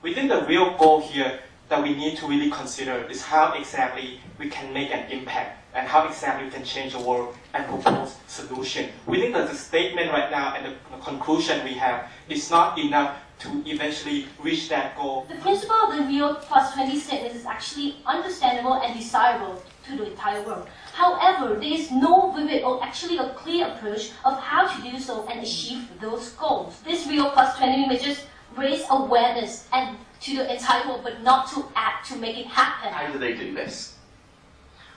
We think the real goal here that we need to really consider is how exactly we can make an impact and how exactly we can change the world and propose solution. We think that the statement right now and the conclusion we have is not enough to eventually reach that goal. The principle of the Rio Plus 20 statement is actually understandable and desirable to the entire world. However, there is no vivid or actually a clear approach of how to do so and achieve those goals. This Rio Plus 20 may just raise awareness and to the entire world, but not to act to make it happen. How do they do this?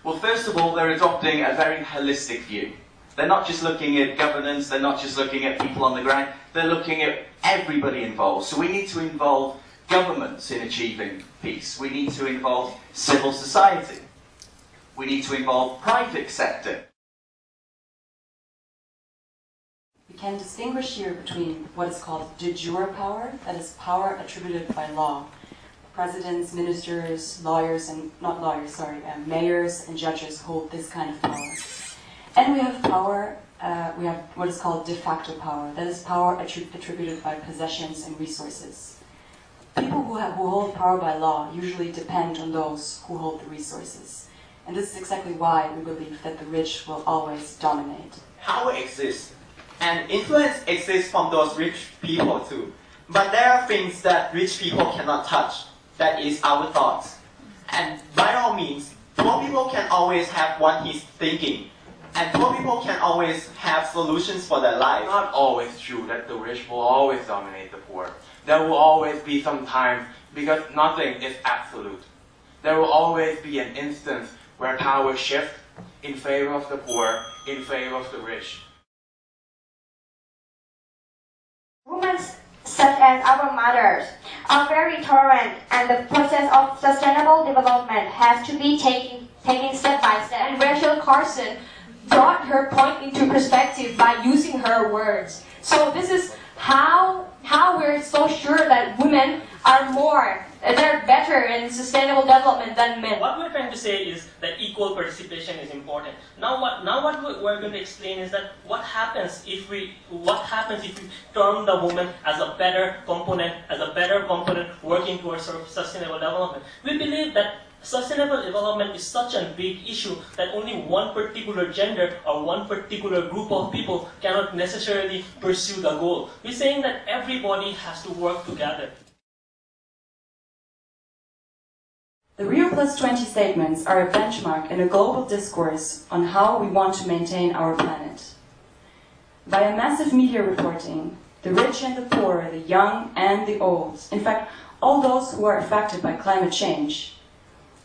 Well, first of all, they're adopting a very holistic view. They're not just looking at governance, they're not just looking at people on the ground, they're looking at everybody involved. So we need to involve governments in achieving peace. We need to involve civil society. We need to involve private sector. We can distinguish here between what is called de jure power, that is power attributed by law. Presidents, ministers, lawyers, and not lawyers, sorry, mayors and judges hold this kind of power. And we have power, we have what is called de facto power, that is power attributed by possessions and resources. People who hold power by law usually depend on those who hold the resources. And this is exactly why we believe that the rich will always dominate. Power exists, and influence exists from those rich people too. But there are things that rich people cannot touch. That is our thoughts. And by all means, poor people can always have what he's thinking. And poor people can always have solutions for their life. It's not always true that the rich will always dominate the poor. There will always be some times, because nothing is absolute. There will always be an instance where power shifts in favor of the poor, in favor of the rich. Women such as our mothers are very tolerant, and the process of sustainable development has to be taken step by step. And Rachel Carson brought her point into perspective by using her words. So this is how we're so sure that women are they're better in sustainable development than men. What we're trying to say is that equal participation is important. Now what we're going to explain is that what happens if we turn the woman as a better component working towards sustainable development. We believe that sustainable development is such a big issue that only one particular gender or one particular group of people cannot necessarily pursue the goal. We're saying that everybody has to work together. The Rio Plus 20 statements are a benchmark in a global discourse on how we want to maintain our planet. Via massive media reporting, the rich and the poor, the young and the old, in fact, all those who are affected by climate change,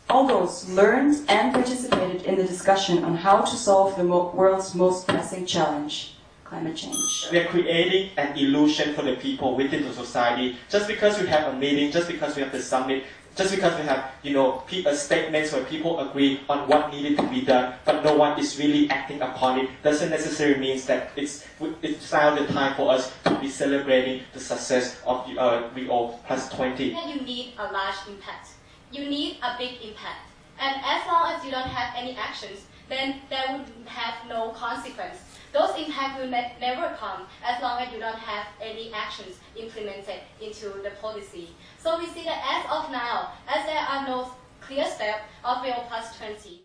all those learned and participated in the discussion on how to solve the world's most pressing challenge, climate change. We are creating an illusion for the people within the society. Just because we have a meeting, just because we have the summit, just because we have, statements where people agree on what needed to be done, but no one is really acting upon it, doesn't necessarily mean that it's now the time for us to be celebrating the success of Rio Plus 20. You need a large impact. You need a big impact. And as long as you don't have any actions, then there would have no consequence. Those impacts will never come as long as you don't have any actions implemented into the policy. So we see that as of now, as there are no clear steps of Rio Plus 20,